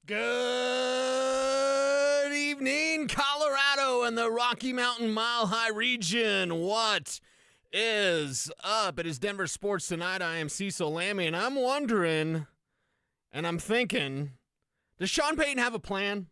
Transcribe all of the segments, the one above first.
Good evening, Colorado and the Rocky Mountain Mile High region. What is up? It is Denver Sports Tonight. I am Cecil Lammey, and I'm wondering, and I'm thinking, does Sean Payton have a plan?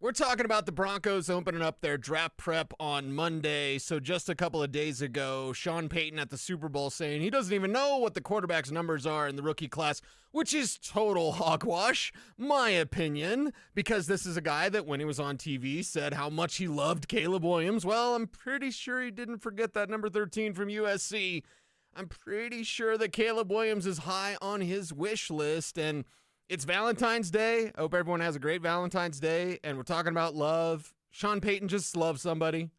We're talking about the Broncos opening up their draft prep on Monday. So just a couple of days ago, Sean Payton at the Super Bowl saying he doesn't even know what the quarterback's numbers are in the rookie class, which is total hogwash, my opinion, because this is a guy that when he was on TV said how much he loved Caleb Williams. Well, I'm pretty sure he didn't forget that number 13 from USC. I'm pretty sure that Caleb Williams is high on his wish list, and it's Valentine's Day. I hope everyone has a great Valentine's Day, and we're talking about love. Sean Payton, just love somebody.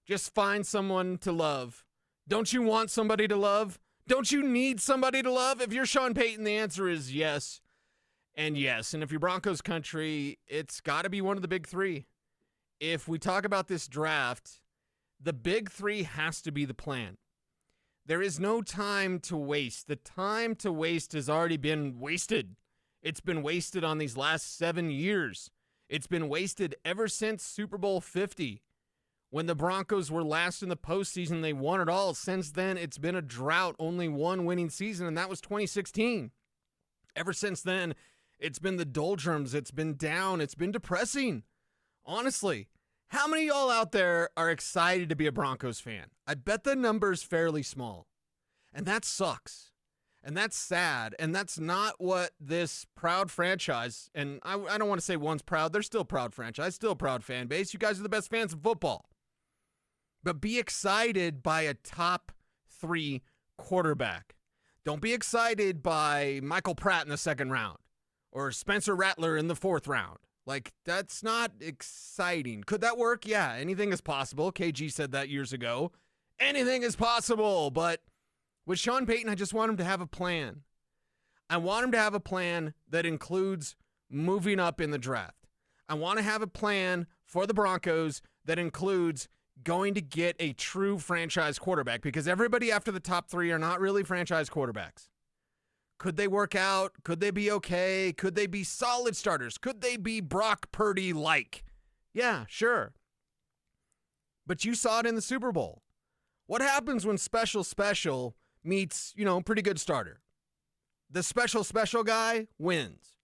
Just find someone to love. Don't you want somebody to love? Don't you need somebody to love? If you're Sean Payton, the answer is yes and yes. And if you're Broncos country, it's got to be one of the big three. If we talk about this draft, the big three has to be the plan. There is no time to waste. The time to waste has already been wasted. It's been wasted on these last 7 years. It's been wasted ever since Super Bowl 50. When the Broncos were last in the postseason, they won it all. Since then, it's been a drought, only one winning season, and that was 2016. Ever since then, it's been the doldrums. It's been down. It's been depressing. Honestly, how many of y'all out there are excited to be a Broncos fan? I bet the number's fairly small, and that sucks. And that's sad, and that's not what this proud franchise, and I don't want to say one's proud, they're still proud franchise, still proud fan base. You guys are the best fans of football. But be excited by a top 3 quarterback. Don't be excited by Michael Pratt in the 2nd round or Spencer Rattler in the 4th round. Like, that's not exciting. Could that work? Yeah, anything is possible. KG said that years ago. Anything is possible, but with Sean Payton, I just want him to have a plan. I want him to have a plan that includes moving up in the draft. I want to have a plan for the Broncos that includes going to get a true franchise quarterback, because everybody after the top 3 are not really franchise quarterbacks. Could they work out? Could they be okay? Could they be solid starters? Could they be Brock Purdy-like? Yeah, sure. But you saw it in the Super Bowl. What happens when special meets, pretty good starter? The special guy wins.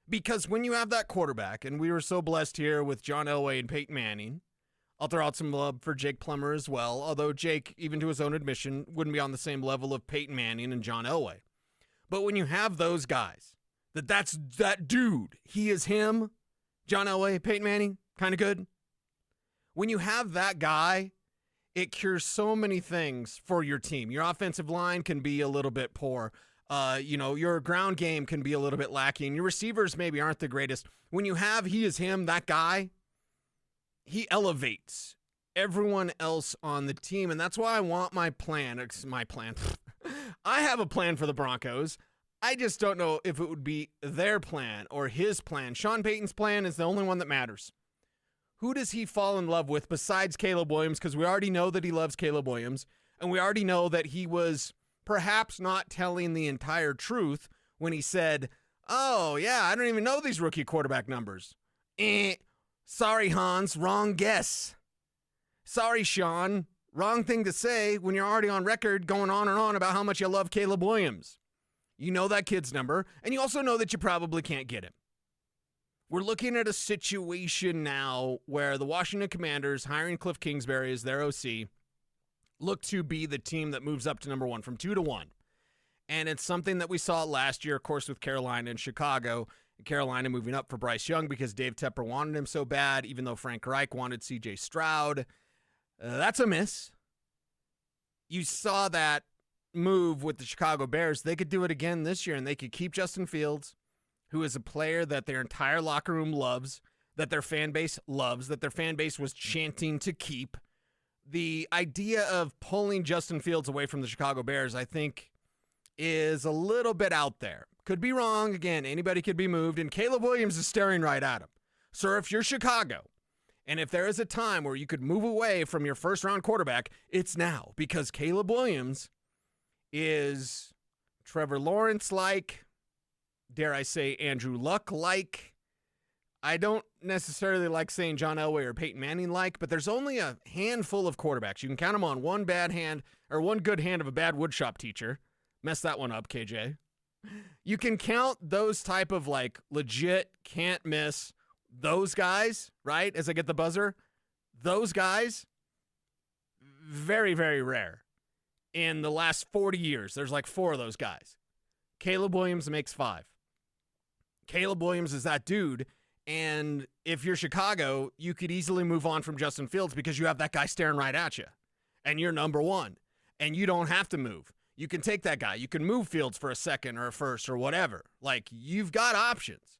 Because when you have that quarterback, and we were so blessed here with John Elway and Peyton Manning, I'll throw out some love for Jake Plummer as well, although Jake, even to his own admission, wouldn't be on the same level of Peyton Manning and John Elway. But when you have those guys, that's that dude, he is him, John Elway, Peyton Manning, kind of good. When you have that guy, it cures so many things for your team. Your offensive line can be a little bit poor. Your ground game can be a little bit lacking. Your receivers maybe aren't the greatest. When you have he is him, that guy, he elevates everyone else on the team. And that's why I want my plan. It's my plan. I have a plan for the Broncos. I just don't know if it would be their plan or his plan. Sean Payton's plan is the only one that matters. Who does he fall in love with besides Caleb Williams? Because we already know that he loves Caleb Williams, and we already know that he was perhaps not telling the entire truth when he said, oh, yeah, I don't even know these rookie quarterback numbers. Sorry, Hans, wrong guess. Sorry, Sean, wrong thing to say when you're already on record going on and on about how much you love Caleb Williams. You know that kid's number, and you also know that you probably can't get him. We're looking at a situation now where the Washington Commanders, hiring Cliff Kingsbury as their OC, look to be the team that moves up to number 1 from 2 to 1. And it's something that we saw last year, of course, with Carolina and Chicago. Carolina moving up for Bryce Young because Dave Tepper wanted him so bad, even though Frank Reich wanted C.J. Stroud. That's a miss. You saw that move with the Chicago Bears. They could do it again this year, and they could keep Justin Fields, who is a player that their entire locker room loves, that their fan base loves, that their fan base was chanting to keep. The idea of pulling Justin Fields away from the Chicago Bears, I think, is a little bit out there. Could be wrong. Again, anybody could be moved, and Caleb Williams is staring right at him. So if you're Chicago, and if there is a time where you could move away from your first-round quarterback, it's now, because Caleb Williams is Trevor Lawrence-like, dare I say, Andrew Luck-like. I don't necessarily like saying John Elway or Peyton Manning-like, but there's only a handful of quarterbacks. You can count them on one bad hand or one good hand of a bad woodshop teacher. Mess that one up, KJ. You can count those type of like legit, can't miss, those guys, right? As I get the buzzer, those guys, very, very rare. In the last 40 years, there's like 4 of those guys. Caleb Williams makes 5. Caleb Williams is that dude. And if you're Chicago, you could easily move on from Justin Fields because you have that guy staring right at you. And you're number 1. And you don't have to move. You can take that guy. You can move Fields for a second or a first or whatever. Like, you've got options.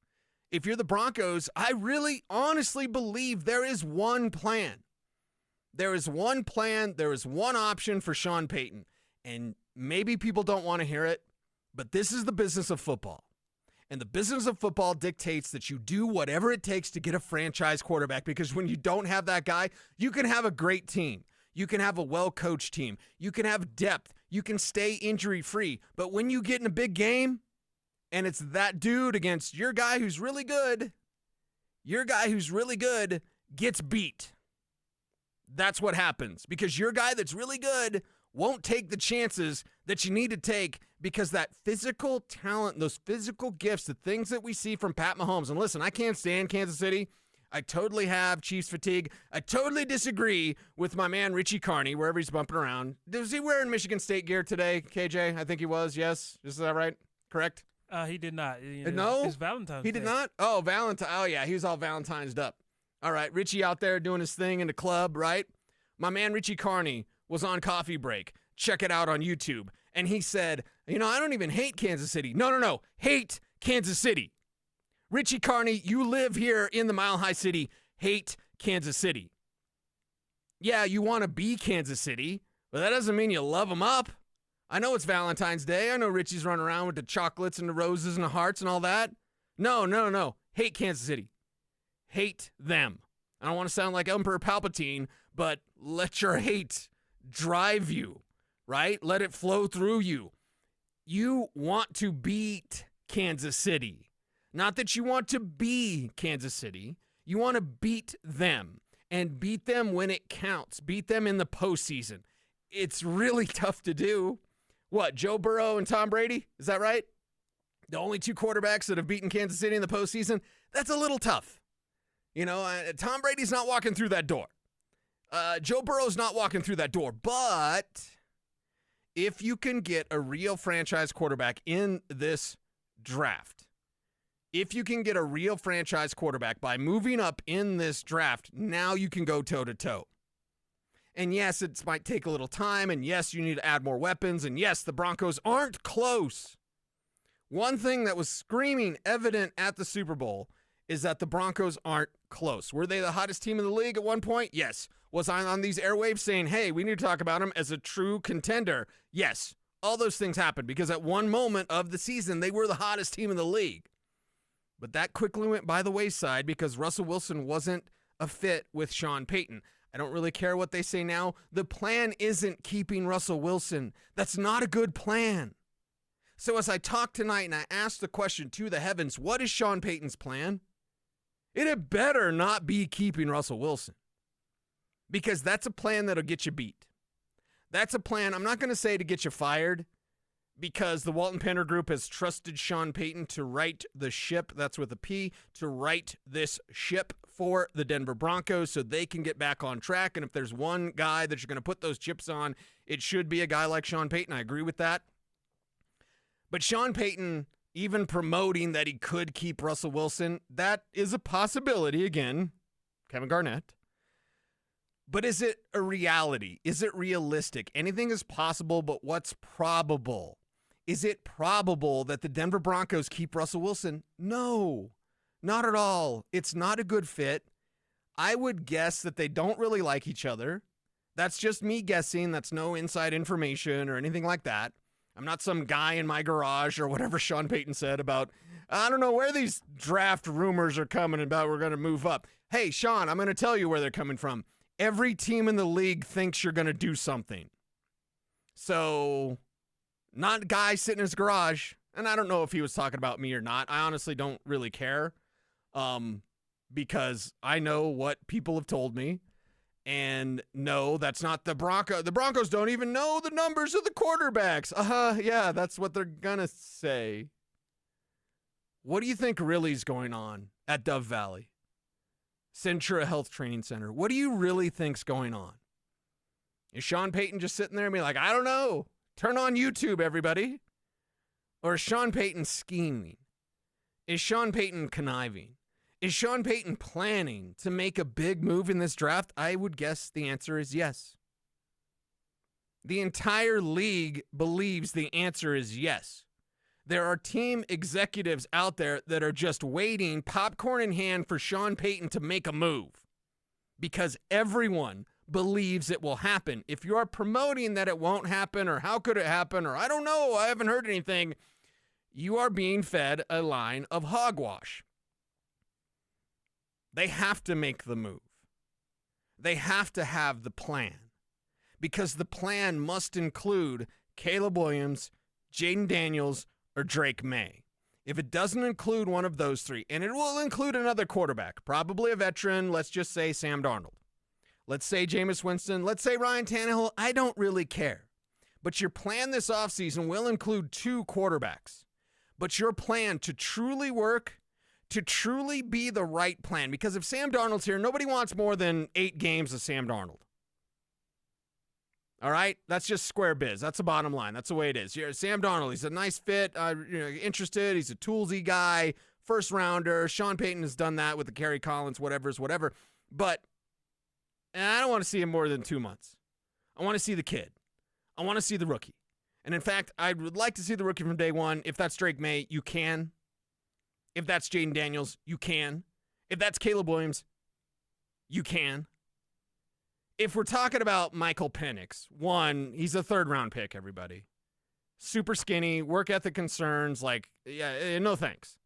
If you're the Broncos, I really honestly believe there is one plan. There is one plan. There is one option for Sean Payton. And maybe people don't want to hear it, but this is the business of football. And the business of football dictates that you do whatever it takes to get a franchise quarterback, because when you don't have that guy, you can have a great team. You can have a well-coached team. You can have depth. You can stay injury-free. But when you get in a big game and it's that dude against your guy who's really good, your guy who's really good gets beat. That's what happens, because your guy that's really good won't take the chances that you need to take, because that physical talent, those physical gifts, the things that we see from Pat Mahomes. And listen, I can't stand Kansas City. I totally have Chiefs fatigue. I totally disagree with my man Richie Carney, wherever he's bumping around. Was he wearing Michigan State gear today, KJ? I think he was, yes? Is that right? Correct? He did not. No? It's Valentine's Day. He did not? Oh, Valentine. Oh, yeah, he was all Valentine's up. All right, Richie out there doing his thing in the club, right? My man Richie Carney was on Coffee Break. Check it out on YouTube. And he said, I don't even hate Kansas City. No. Hate Kansas City. Richie Carney, you live here in the Mile High City. Hate Kansas City. Yeah, you want to be Kansas City, but that doesn't mean you love them up. I know it's Valentine's Day. I know Richie's running around with the chocolates and the roses and the hearts and all that. No. Hate Kansas City. Hate them. I don't want to sound like Emperor Palpatine, but let your hate drive you, right? Let it flow through you. You want to beat Kansas City. Not that you want to be Kansas City. You want to beat them, and beat them when it counts. Beat them in the postseason. It's really tough to do. What, Joe Burrow and Tom Brady? Is that right? The only 2 quarterbacks that have beaten Kansas City in the postseason? That's a little tough. Tom Brady's not walking through that door. Joe Burrow's not walking through that door. But if you can get a real franchise quarterback in this draft, if you can get a real franchise quarterback by moving up in this draft, now you can go toe-to-toe. And yes, it might take a little time, and yes, you need to add more weapons, and yes, the Broncos aren't close. One thing that was screaming evident at the Super Bowl is that the Broncos aren't close. Were they the hottest team in the league at one point? Yes. Was I on these airwaves saying, hey, we need to talk about them as a true contender? Yes. All those things happened because at one moment of the season, they were the hottest team in the league. But that quickly went by the wayside because Russell Wilson wasn't a fit with Sean Payton. I don't really care what they say now. The plan isn't keeping Russell Wilson. That's not a good plan. So as I talk tonight and I ask the question to the heavens, what is Sean Payton's plan? It had better not be keeping Russell Wilson, because that's a plan that'll get you beat. That's a plan, I'm not going to say to get you fired, because the Walton Penner Group has trusted Sean Payton to right the ship, that's with a P, to right this ship for the Denver Broncos so they can get back on track. And if there's one guy that you're going to put those chips on, it should be a guy like Sean Payton. I agree with that. But Sean Payton, even promoting that he could keep Russell Wilson, that is a possibility. Again, Kevin Garnett. But is it a reality? Is it realistic? Anything is possible, but what's probable? Is it probable that the Denver Broncos keep Russell Wilson? No, not at all. It's not a good fit. I would guess that they don't really like each other. That's just me guessing. That's no inside information or anything like that. I'm not some guy in my garage or whatever Sean Payton said about, I don't know where these draft rumors are coming about we're going to move up. Hey, Sean, I'm going to tell you where they're coming from. Every team in the league thinks you're going to do something. So, not a guy sitting in his garage. And I don't know if he was talking about me or not. I honestly don't really care, because I know what people have told me. And no, that's not the Broncos. The Broncos don't even know the numbers of the quarterbacks. Yeah, that's what they're going to say. What do you think really is going on at Dove Valley? Centura Health Training Center. What do you really think's going on? Is Sean Payton just sitting there and be like, I don't know. Turn on YouTube, everybody. Or is Sean Payton scheming? Is Sean Payton conniving? Is Sean Payton planning to make a big move in this draft? I would guess the answer is yes. The entire league believes the answer is yes. There are team executives out there that are just waiting, popcorn in hand, for Sean Payton to make a move because everyone believes it will happen. If you're promoting that it won't happen, or how could it happen, or I don't know, I haven't heard anything, you are being fed a line of hogwash. They have to make the move. They have to have the plan, because the plan must include Caleb Williams, Jaden Daniels, or Drake May. If it doesn't include one of those three, and it will include another quarterback, probably a veteran, let's just say Sam Darnold. Let's say Jameis Winston. Let's say Ryan Tannehill. I don't really care. But your plan this offseason will include 2 quarterbacks. But your plan to truly work, to truly be the right plan, because if Sam Darnold's here, nobody wants more than 8 games of Sam Darnold. All right? That's just square biz. That's the bottom line. That's the way it is. Sam Darnold, he's a nice fit, interested. He's a toolsy guy, first rounder. Sean Payton has done that with the Kerry Collins, whatever. But I don't want to see him more than 2 months. I want to see the kid. I want to see the rookie. And in fact, I would like to see the rookie from day one. If that's Drake May, you can. If that's Jaden Daniels, you can. If that's Caleb Williams, you can. If we're talking about Michael Penix, one, he's a 3rd-round pick, everybody. Super skinny, work ethic concerns, no thanks.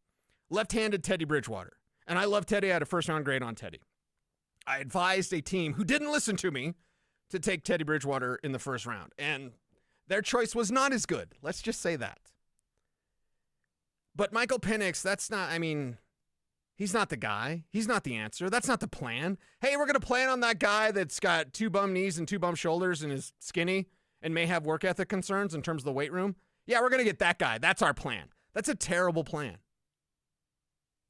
Left-handed Teddy Bridgewater. And I love Teddy. I had a 1st-round grade on Teddy. I advised a team who didn't listen to me to take Teddy Bridgewater in the 1st round. And their choice was not as good. Let's just say that. But Michael Penix, he's not the guy. He's not the answer. That's not the plan. Hey, we're going to plan on that guy that's got 2 bum knees and 2 bum shoulders and is skinny and may have work ethic concerns in terms of the weight room. Yeah, we're going to get that guy. That's our plan. That's a terrible plan.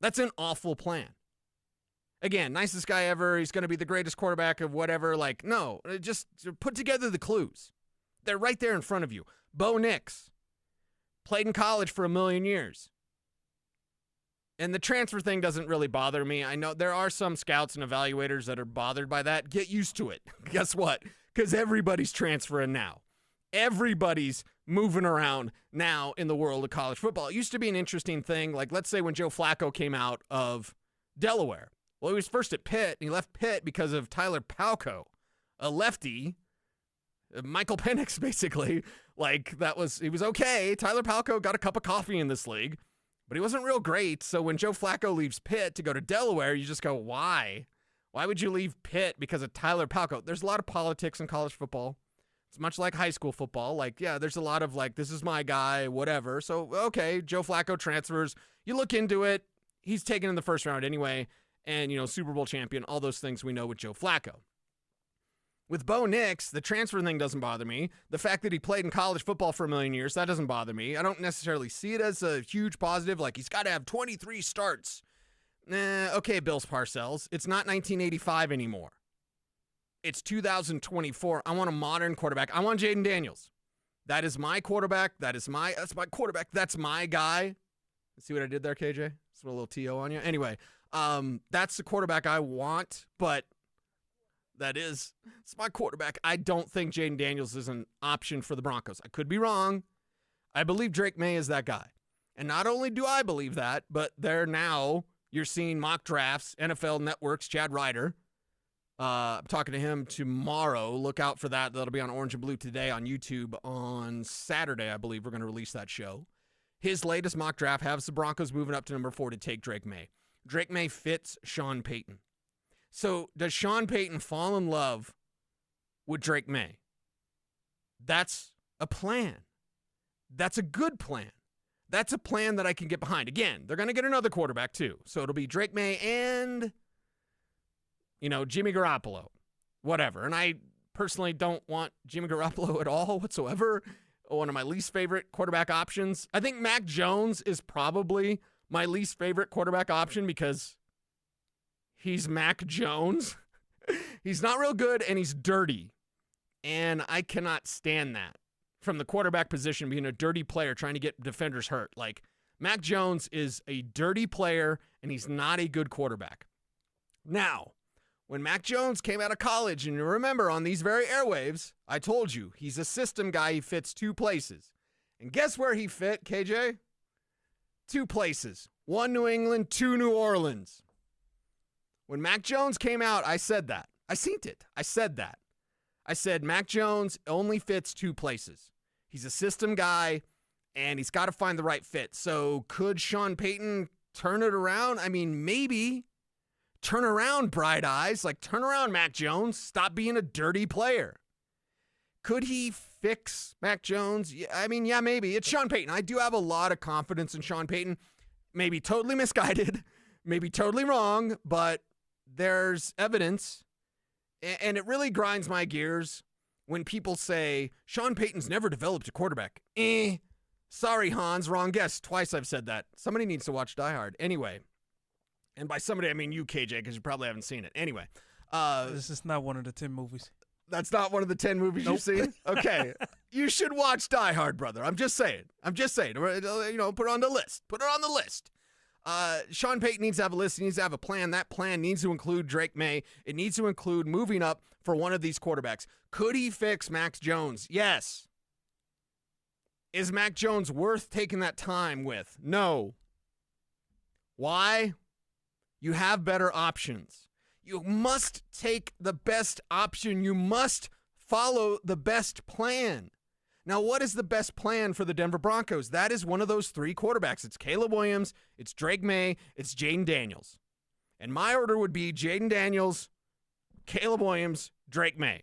That's an awful plan. Again, nicest guy ever. He's going to be the greatest quarterback of whatever. No, just put together the clues. They're right there in front of you. Bo Nix played in college for 1,000,000 years. And the transfer thing doesn't really bother me. I know there are some scouts and evaluators that are bothered by that. Get used to it. Guess what? Because everybody's transferring now. Everybody's moving around now in the world of college football. It used to be an interesting thing. Let's say when Joe Flacco came out of Delaware. Well, he was first at Pitt, and he left Pitt because of Tyler Palko, a lefty. Michael Penix, basically. He was okay. Tyler Palko got a cup of coffee in this league, but he wasn't real great. So when Joe Flacco leaves Pitt to go to Delaware, you just go, why? Why would you leave Pitt because of Tyler Palko? There's a lot of politics in college football. It's much like high school football. There's a lot of this is my guy, whatever. So, okay, Joe Flacco transfers. You look into it. He's taken in the 1st round anyway. And, Super Bowl champion, all those things we know with Joe Flacco. With Bo Nix, the transfer thing doesn't bother me. The fact that he played in college football for 1,000,000 years, that doesn't bother me. I don't necessarily see it as a huge positive, he's got to have 23 starts. Okay, Bills Parcells. It's not 1985 anymore. It's 2024. I want a modern quarterback. I want Jaden Daniels. That is my quarterback. That's my quarterback. That's my guy. See what I did there, KJ? Just a little TO on you. Anyway, that's the quarterback I want, but it's my quarterback. I don't think Jaden Daniels is an option for the Broncos. I could be wrong. I believe Drake May is that guy. And not only do I believe that, but you're seeing mock drafts, NFL Network's Chad Ryder. I'm talking to him tomorrow. Look out for that. That'll be on Orange and Blue today on YouTube on Saturday, I believe. We're going to release that show. His latest mock draft has the Broncos moving up to number 4 to take Drake May. Drake May fits Sean Payton. So does Sean Payton fall in love with Drake May? That's a plan. That's a good plan. That's a plan that I can get behind. Again, they're going to get another quarterback too. So it'll be Drake May and, Jimmy Garoppolo, whatever. And I personally don't want Jimmy Garoppolo at all whatsoever. One of my least favorite quarterback options. I think Mac Jones is probably my least favorite quarterback option because he's Mac Jones. He's not real good and he's dirty. And I cannot stand that from the quarterback position, being a dirty player trying to get defenders hurt. Like, Mac Jones is a dirty player and he's not a good quarterback. Now, when Mac Jones came out of college, and you remember on these very airwaves, I told you he's a system guy. He fits 2 places. And guess where he fit, KJ? 2 places. 1 New England, 2 New Orleans. When Mac Jones came out, I said that. I seen it. I said that. I said Mac Jones only fits 2 places. He's a system guy, and he's got to find the right fit. So could Sean Payton turn it around? I mean, maybe. Turn around, Bright Eyes. Like, turn around, Mac Jones. Stop being a dirty player. Could he fix Mac Jones? Yeah, maybe. It's Sean Payton. I do have a lot of confidence in Sean Payton. Maybe totally misguided, maybe totally wrong, but there's evidence. And it really grinds my gears when people say, Sean Payton's never developed a quarterback. Sorry, Hans, wrong guess. Twice I've said that. Somebody needs to watch Die Hard. Anyway. And by somebody, I mean you, KJ, because you probably haven't seen it. Anyway. This is not one of the 10 movies. That's not one of the 10 movies You've seen? Okay. You should watch Die Hard, brother. I'm just saying. Put it on the list. Put it on the list. Sean Payton needs to have a list. He needs to have a plan. That plan needs to include Drake May. It needs to include moving up for one of these quarterbacks. Could he fix Mac Jones? Yes. Is Mac Jones worth taking that time with? No. Why? You have better options. You must take the best option. You must follow the best plan. Now, what is the best plan for the Denver Broncos? That is one of those 3 quarterbacks. It's Caleb Williams, it's Drake May, it's Jaden Daniels. And my order would be Jaden Daniels, Caleb Williams, Drake May.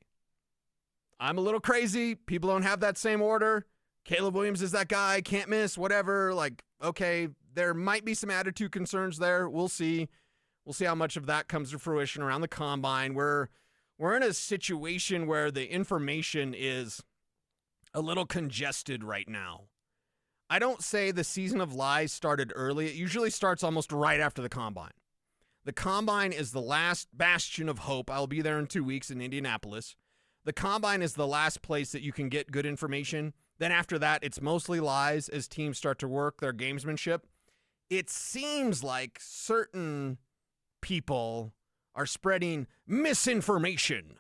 I'm a little crazy. People don't have that same order. Caleb Williams is that guy, can't miss, whatever. Like, okay, there might be some attitude concerns there. We'll see. We'll see how much of that comes to fruition around the combine. We're in a situation where the information is a little congested right now. I don't say the season of lies started early. It usually starts almost right after the combine. The combine is the last bastion of hope. I'll be there in 2 weeks in Indianapolis. The combine is the last place that you can get good information. Then after that, it's mostly lies as teams start to work their gamesmanship. It seems like certain people are spreading misinformation.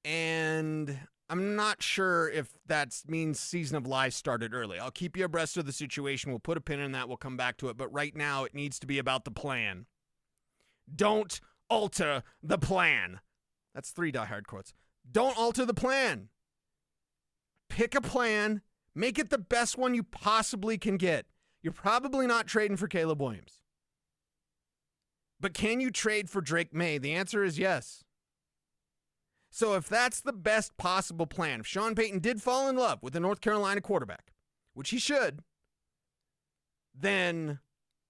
And I'm not sure if that means season of lies started early. I'll keep you abreast of the situation. We'll put a pin in that. We'll come back to it. But right now, it needs to be about the plan. Don't alter the plan. That's 3 Die Hard quotes. Don't alter the plan. Pick a plan. Make it the best one you possibly can get. You're probably not trading for Caleb Williams. But can you trade for Drake May? The answer is yes. So if that's the best possible plan, if Sean Payton did fall in love with the North Carolina quarterback, which he should, then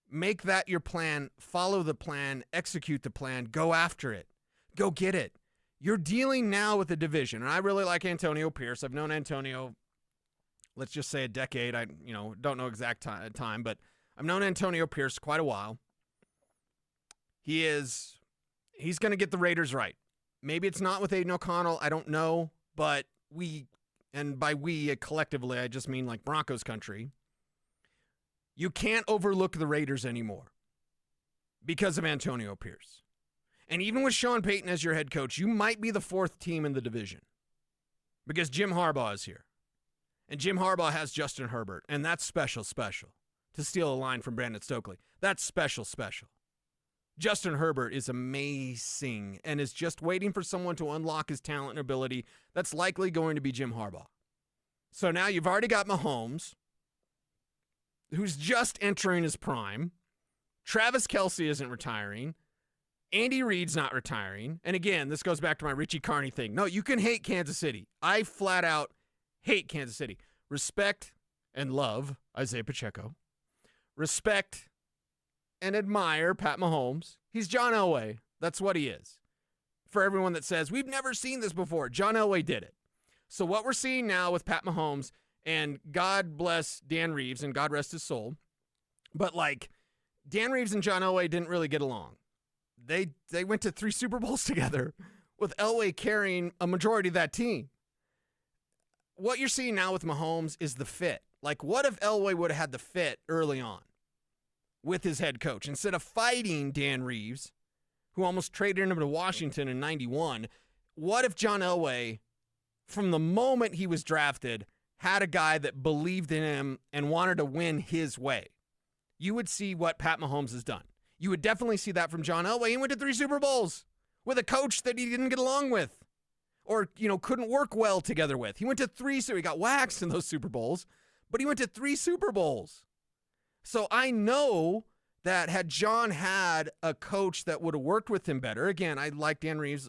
make that your plan, follow the plan, execute the plan, go after it, go get it. You're dealing now with a division, and I really like Antonio Pierce. I've known Antonio, let's just say a decade. I don't know exact time, but I've known Antonio Pierce quite a while. He's going to get the Raiders right. Maybe it's not with Aiden O'Connell. I don't know. But and by we collectively, I just mean like Broncos country. You can't overlook the Raiders anymore because of Antonio Pierce. And even with Sean Payton as your head coach, you might be the 4th team in the division because Jim Harbaugh is here. And Jim Harbaugh has Justin Herbert. And that's special. To steal a line from Brandon Stokely. That's special. Justin Herbert is amazing and is just waiting for someone to unlock his talent and ability. That's likely going to be Jim Harbaugh. So now you've already got Mahomes, who's just entering his prime. Travis Kelce isn't retiring. Andy Reid's not retiring. And again, this goes back to my Richie Carney thing. No, you can hate Kansas City. I flat out hate Kansas City. Respect and love Isaiah Pacheco, respect and admire Pat Mahomes. He's John Elway. That's what he is. For everyone that says, we've never seen this before, John Elway did it. So what we're seeing now with Pat Mahomes, and God bless Dan Reeves and God rest his soul, but like Dan Reeves and John Elway didn't really get along. They went to 3 Super Bowls together with Elway carrying a majority of that team. What you're seeing now with Mahomes is the fit. Like, what if Elway would have had the fit early on with his head coach? Instead of fighting Dan Reeves, who almost traded him to Washington in 91, what if John Elway, from the moment he was drafted, had a guy that believed in him and wanted to win his way? You would see what Pat Mahomes has done. You would definitely see that from John Elway. He went to 3 Super Bowls with a coach that he didn't get along with or, couldn't work well together with. He went to 3, so he got waxed in those Super Bowls, but he went to 3 Super Bowls. So I know that had John had a coach that would have worked with him better, again, I like Dan Reeves,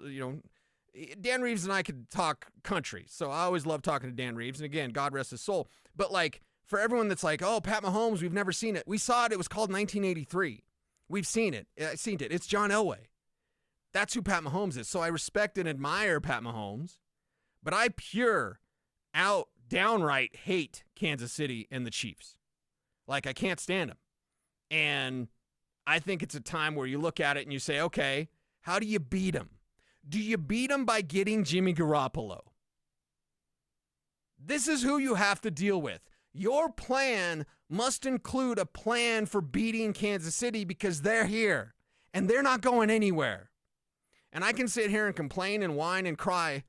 Dan Reeves and I could talk country, so I always love talking to Dan Reeves, and again, God rest his soul. But like, for everyone that's like, oh, Pat Mahomes, we've never seen it. We saw it. It was called 1983. We've seen it. I've seen it. It's John Elway. That's who Pat Mahomes is. So I respect and admire Pat Mahomes, but I downright hate Kansas City and the Chiefs. Like, I can't stand them. And I think it's a time where you look at it and you say, okay, how do you beat them? Do you beat them by getting Jimmy Garoppolo? This is who you have to deal with. Your plan must include a plan for beating Kansas City because they're here and they're not going anywhere. And I can sit here and complain and whine and cry.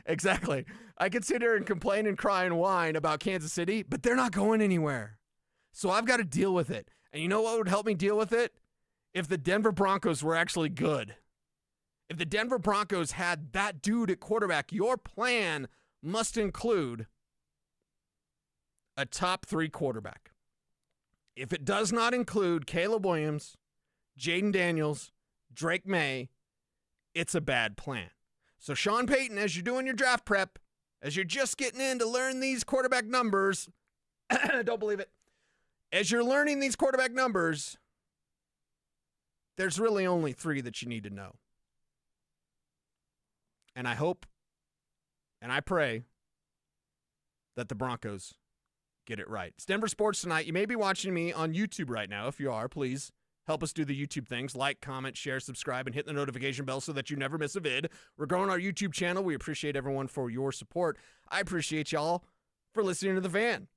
Exactly. I can sit here and complain and cry and whine about Kansas City, but they're not going anywhere. So I've got to deal with it. And you know what would help me deal with it? If the Denver Broncos were actually good. If the Denver Broncos had that dude at quarterback, your plan must include a top 3 quarterback. If it does not include Caleb Williams, Jaden Daniels, Drake May, it's a bad plan. So Sean Payton, as you're doing your draft prep, as you're just getting in to learn these quarterback numbers, don't believe it. As you're learning these quarterback numbers, there's really only 3 that you need to know. And I hope and I pray that the Broncos get it right. It's Denver Sports Tonight. You may be watching me on YouTube right now. If you are, please help us do the YouTube things. Like, comment, share, subscribe, and hit the notification bell so that you never miss a vid. We're growing our YouTube channel. We appreciate everyone for your support. I appreciate y'all for listening to The Fan.